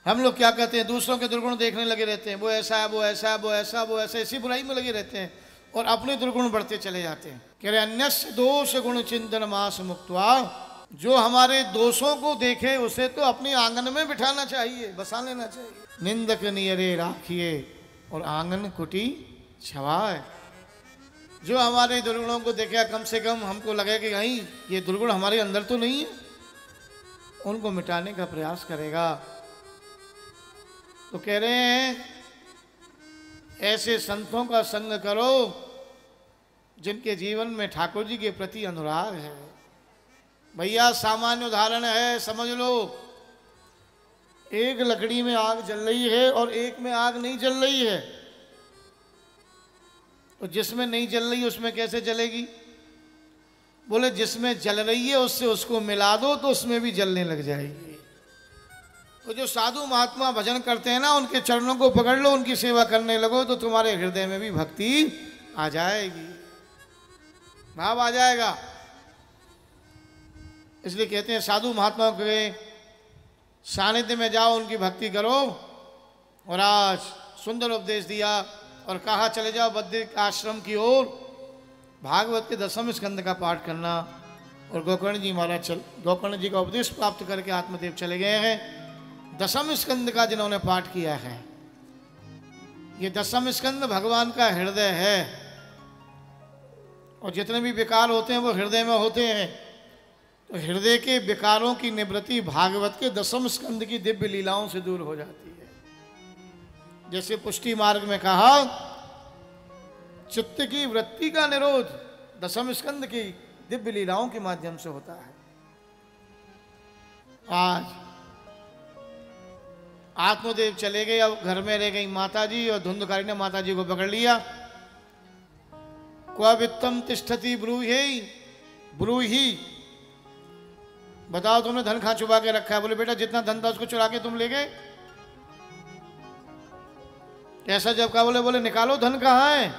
हम लोग क्या कहते हैं, दूसरों के दुर्गुण देखने लगे रहते हैं, वो ऐसा है, वो ऐसा है, वो ऐसा, वो ऐसा, इसी बुराई में लगे रहते हैं और अपने दुर्गुण बढ़ते चले जाते हैं। कह रहे अन्यस्य दोष गुण चिंतन मास मुक्त्वा, जो हमारे दोषों को देखे उसे तो अपने आंगन में बिठाना चाहिए, बसा लेना चाहिए। निंदक नियरे राखिए और आंगन कुटी छवाए। जो हमारे दुर्गुणों को देखेगा, कम से कम हमको लगे कि नहीं ये दुर्गुण हमारे अंदर तो नहीं है, उनको मिटाने का प्रयास करेगा। तो कह रहे हैं ऐसे संतों का संग करो जिनके जीवन में ठाकुर जी के प्रति अनुराग है। भैया सामान्य उदाहरण है, समझ लो। एक लकड़ी में आग जल रही है और एक में आग नहीं जल रही है, तो जिसमें नहीं जल रही उसमें कैसे जलेगी? बोले जिसमें जल रही है उससे उसको मिला दो तो उसमें भी जलने लग जाएगी। तो जो साधु महात्मा भजन करते हैं ना, उनके चरणों को पकड़ लो, उनकी सेवा करने लगो तो तुम्हारे हृदय में भी भक्ति आ जाएगी, भाव आ जाएगा। इसलिए कहते हैं साधु महात्माओं के सानिध्य में जाओ, उनकी भक्ति करो। और आज सुंदर उपदेश दिया और कहा चले जाओ बद्रिक आश्रम की ओर, भागवत के 10वें स्कंद का पाठ करना। और गोकर्ण जी महाराज गोकर्ण जी का उपदेश प्राप्त करके आत्मदेव चले गए हैं। 10वें स्कंद का जिन्होंने पाठ किया है, ये 10वां स्कंद भगवान का हृदय है और जितने भी विकार होते हैं वो हृदय में होते हैं। तो हृदय के विकारों की निवृत्ति भागवत के 10वें स्कंद की दिव्य लीलाओं से दूर हो जाती है। जैसे पुष्टि मार्ग में कहा, चित्त की वृत्ति का निरोध 10वें स्कंद की दिव्य लीलाओं के माध्यम से होता है। आज आत्मदेव चले गए, अब घर में रह गई माता जी और धुंधकारी ने माता जी को पकड़ लिया। क्व वित्तम तिष्ठति ब्रूहि, बताओ तुमने धन कहां छुपा के रखा है? बोले बेटा जितना धन था उसको चुरा के तुम ले गए। कैसा जब कहा? बोले निकालो धन कहाँ है,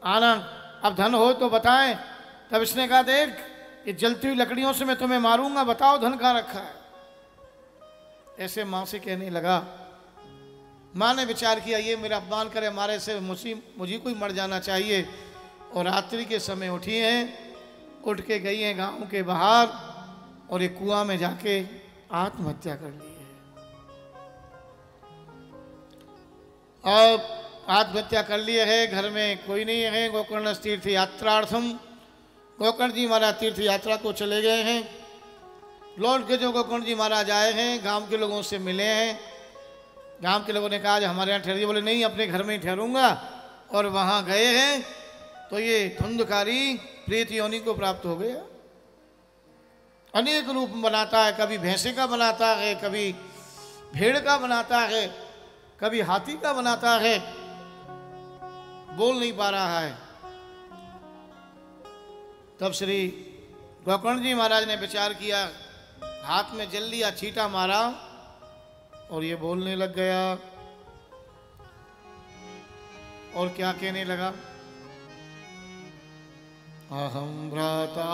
आना, अब धन हो तो बताएं। तब इसने कहा देख ये जलती हुई लकड़ियों से मैं तुम्हें मारूंगा, बताओ धन कहाँ रखा है। ऐसे माँ से कहने लगा। माँ ने विचार किया ये मेरा अपमान करे, हमारे से मुझे कोई मर जाना चाहिए। और रात्रि के समय उठी हैं, उठ के गई हैं गांव के बाहर और एक कुआं में जाके आत्महत्या कर ली है। अब आत्महत्या कर लिए है, घर में कोई नहीं है। गोकर्ण तीर्थ यात्रार्थम, गोकर्ण जी महाराज तीर्थ यात्रा को चले गए हैं। लौट के जो गोकर्ण जी महाराज आए हैं, गांव के लोगों से मिले हैं। गांव के लोगों ने कहा हमारे यहाँ ठहरिए। बोले नहीं, अपने घर में ही ठहरूंगा। और वहाँ गए हैं तो ये धुंधकारी प्रेत योनि को प्राप्त हो गया। अनेक रूप बनाता है, कभी भैंसे का बनाता है, कभी भेड़ का बनाता है, कभी हाथी का बनाता है, बोल नहीं पा रहा है। तब श्री गोकर्ण जी महाराज ने विचार किया, हाथ में जल लिया, छींटा मारा और ये बोलने लग गया। और क्या कहने लगा? अहम भ्राता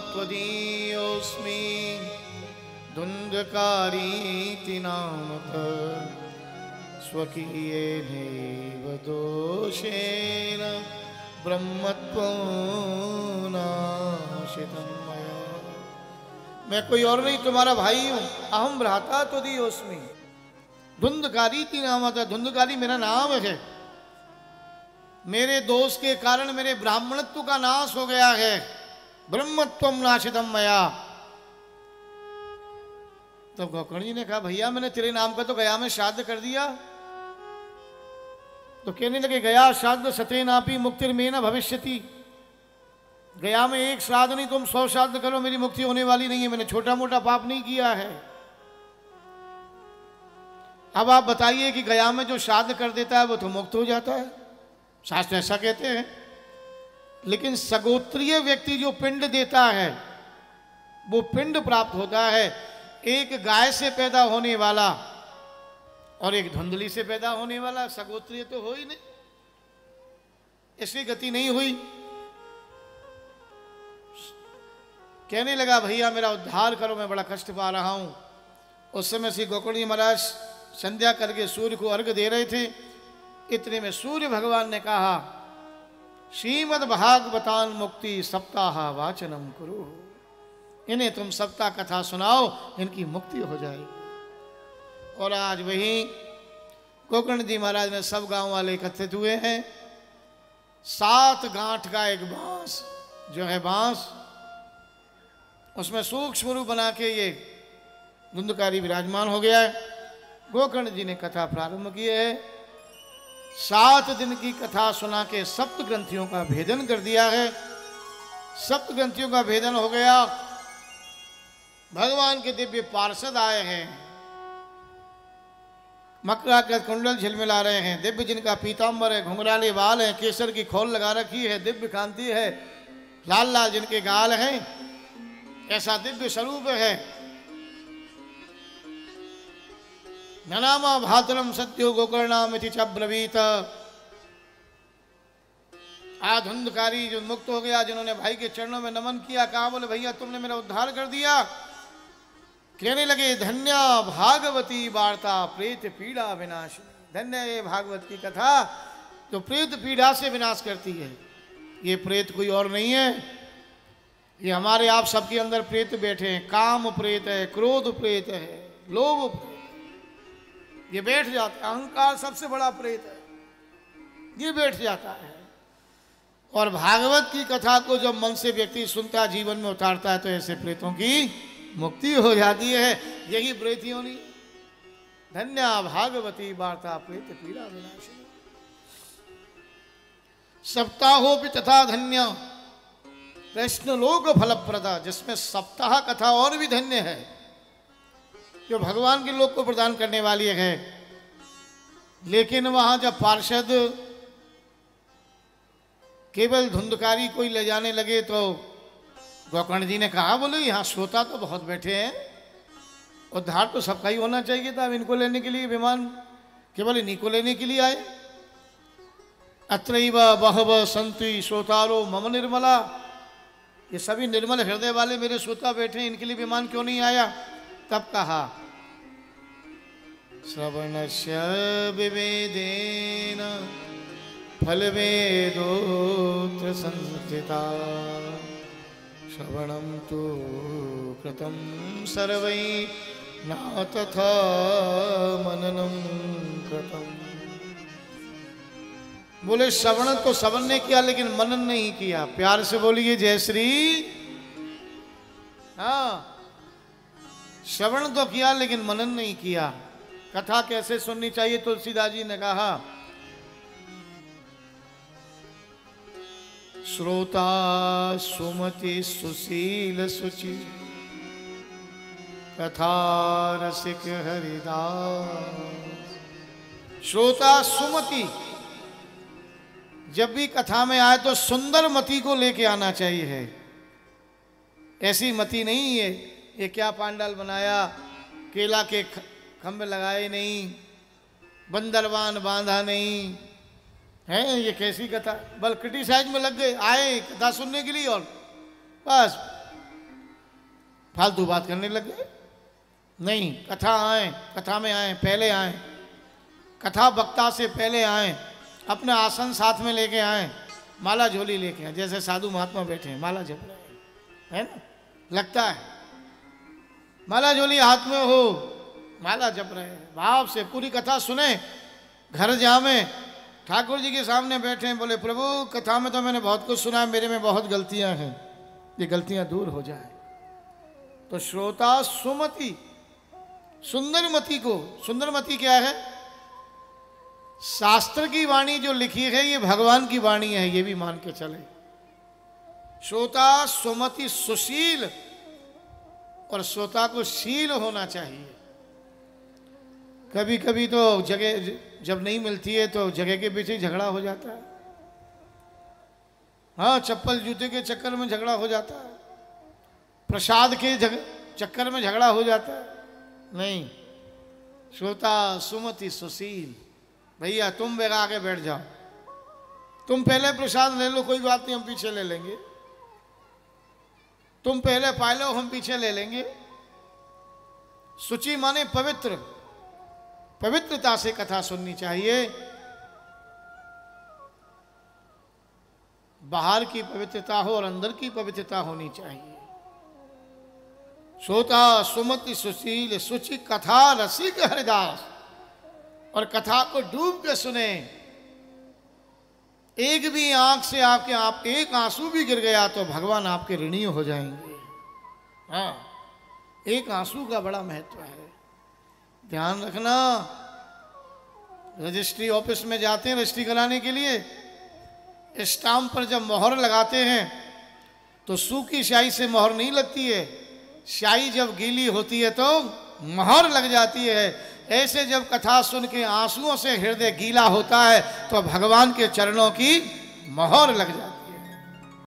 त्वदीयोऽस्मि धुंधकारीति नामतः स्वकीयेनैव दोषेण ब्रह्मत्वं नाशितं मया। मैं कोई और नहीं, तुम्हारा भाई हूं। अहम भ्राता त्वदीयोऽस्मि धुंधकारीति नामतः, धुंधकारी मेरा नाम है। मेरे दोष के कारण मेरे ब्राह्मणत्व का नाश हो गया है। ब्रह्मत्वम नाशितम मया। तो गोकर्ण जी ने कहा भैया मैंने तेरे नाम का तो गया में श्राद्ध कर दिया। तो कहने लगे गया श्राद्ध सतेनापि मुक्तिर्मेन भविष्यति। गया में एक श्राद्ध नहीं, तुम 100 श्राद्ध करो, मेरी मुक्ति होने वाली नहीं है। मैंने छोटा मोटा पाप नहीं किया है। अब आप बताइए कि गया में जो श्राद्ध कर देता है वो तो मुक्त हो जाता है, शास्त्र ऐसा कहते हैं। लेकिन सगोत्रीय व्यक्ति जो पिंड देता है वो पिंड प्राप्त होता है। एक गाय से पैदा होने वाला और एक धुंधली से पैदा होने वाला, सगोत्रीय तो हो ही नहीं, इसकी गति नहीं हुई। कहने लगा भैया मेरा उद्धार करो, मैं बड़ा कष्ट पा रहा हूं। उस समय श्री गोकर्ण जी महाराज संध्या करके सूर्य को अर्घ दे रहे थे। इतने में सूर्य भगवान ने कहा, श्रीमद् भागवतान मुक्ति सप्ताह वाचनम करो, इन्हें तुम सप्ताह कथा सुनाओ, इनकी मुक्ति हो जाएगी। और आज वही गोकर्ण जी महाराज ने सब गांव वाले एकत्रित हुए हैं। 7 गांठ का एक बांस जो है बांस, उसमें सूक्ष्म रूप बना के ये धुंधकारी विराजमान हो गया है। गोकर्ण जी ने कथा प्रारंभ की है। 7 दिन की कथा सुना के सप्त ग्रंथियों का भेदन कर दिया है। सप्त ग्रंथियों का भेदन हो गया। भगवान के दिव्य पार्षद आए हैं, मकरा के कुंडल झिलमिला रहे हैं, दिव्य जिनका पीतांबर है, घुंघराले बाल है, केसर की खोल लगा रखी है, दिव्य कांति है, लाल लाल जिनके गाल हैं, ऐसा दिव्य स्वरूप है। ननामा भातरम सत्यो गोकर्णामिति च ब्रवीत। धुंधकारी जो मुक्त हो गया, जिन्होंने भाई के चरणों में नमन किया, कहा बोले भैया तुमने मेरा उद्धार कर दिया। कहने लगे धन्य भागवती वार्ता प्रेत पीड़ा विनाशिनी। धन्य ये भागवत की कथा जो प्रेत पीड़ा से विनाश करती है। ये प्रेत कोई और नहीं है, ये हमारे आप सबके अंदर प्रेत बैठे हैं। काम प्रेत है, क्रोध प्रेत है, लोभ प्रेत, ये बैठ जाता है। अहंकार सबसे बड़ा प्रेत है, ये बैठ जाता है। और भागवत की कथा को जब मन से व्यक्ति सुनता, जीवन में उतारता है, तो ऐसे प्रेतों की मुक्ति हो जाती है। यही प्रेतियों ने धन्य भागवती वार्ता प्रेत पीड़ा विनाशिनी। सप्ताहो भी तथा धन्य कृष्ण लोक फलप्रदा, जिसमें सप्ताह कथा और भी धन्य है, जो भगवान के लोक को प्रदान करने वाली है। लेकिन वहां जब पार्षद केवल धुंधकारी कोई ले जाने लगे तो गोकर्ण जी ने कहा बोले यहाँ श्रोता तो बहुत बैठे हैं, उद्धार तो सबका ही होना चाहिए था। अब इनको लेने के लिए विमान केवल इन्हीं को लेने के लिए आए। अत्रैव बहव संति श्रोतारो मम निर्मला, ये सभी निर्मल हृदय वाले मेरे श्रोता बैठे हैं, इनके लिए विमान क्यों नहीं आया? तब कहा श्रवणस्य विवेदेन फलवेदोत्र संस्थिता श्रवणं तु कृतं सर्वै न तथा मननं कृतं। बोले श्रवण तो श्रवण ने किया लेकिन मनन नहीं किया। प्यार से बोलिए जय श्री। हाँ, श्रवण तो किया लेकिन मनन नहीं किया। कथा कैसे सुननी चाहिए? तुलसीदास जी ने कहा श्रोता सुमति सुशील सुचि कथा रसिक हरिदास। श्रोता सुमति, जब भी कथा में आए तो सुंदर मति को लेके आना चाहिए। ऐसी मति नहीं है ये क्या पांडाल बनाया, केला के खंभे लगाए नहीं, बंदरवान बांधा नहीं है, ये कैसी कथा। बल क्रिटिसाइज में लग गए, आए कथा सुनने के लिए और बस फालतू बात करने लग गए। नहीं, कथा आए, कथा में आए, पहले आए, कथा वक्ता से पहले आए, अपने आसन साथ में लेके आए, माला झोली लेके आए। जैसे साधु महात्मा बैठे हैं माला जप रहे हैं, है ना, लगता है माला झोली हाथ में हो, माला जप रहे हैं, भाव से पूरी कथा सुने। घर जावे, ठाकुर जी के सामने बैठे हैं, बोले प्रभु कथा में तो मैंने बहुत कुछ सुना है, मेरे में बहुत गलतियां हैं, ये गलतियां दूर हो जाए। तो श्रोता सुमति, सुंदर मति को, सुंदर मति क्या है? शास्त्र की वाणी जो लिखी है ये भगवान की वाणी है, ये भी मान के चले। श्रोता सुमति सुशील, और श्रोता को शील होना चाहिए। कभी कभी तो जगह जब नहीं मिलती है तो जगह के पीछे झगड़ा हो जाता है। हाँ, चप्पल जूते के चक्कर में झगड़ा हो जाता है, प्रसाद के चक्कर में झगड़ा हो जाता है। नहीं, श्रोता सुमति सुशील, भैया तुम बेगा आगे बैठ जाओ, तुम पहले प्रसाद ले लो, कोई बात नहीं हम पीछे ले लेंगे, तुम पहले पा लो हम पीछे ले लेंगे। शुचि माने पवित्र, पवित्रता से कथा सुननी चाहिए। बाहर की पवित्रता हो और अंदर की पवित्रता होनी चाहिए। श्रोता सुमति सुशील सुचि कथा रसिक हरिदास, और कथा को डूब के सुने। एक भी आंख से आप एक आंसू भी गिर गया तो भगवान आपके ऋणी हो जाएंगे। हाँ, एक आंसू का बड़ा महत्व है, ध्यान रखना। रजिस्ट्री ऑफिस में जाते हैं रजिस्ट्री कराने के लिए, स्टाम्प पर जब मोहर लगाते हैं तो सूखी स्याही से मोहर नहीं लगती है, स्याही जब गीली होती है तो मोहर लग जाती है। ऐसे जब कथा सुन के आंसुओं से हृदय गीला होता है तो भगवान के चरणों की मोहर लग जाती है।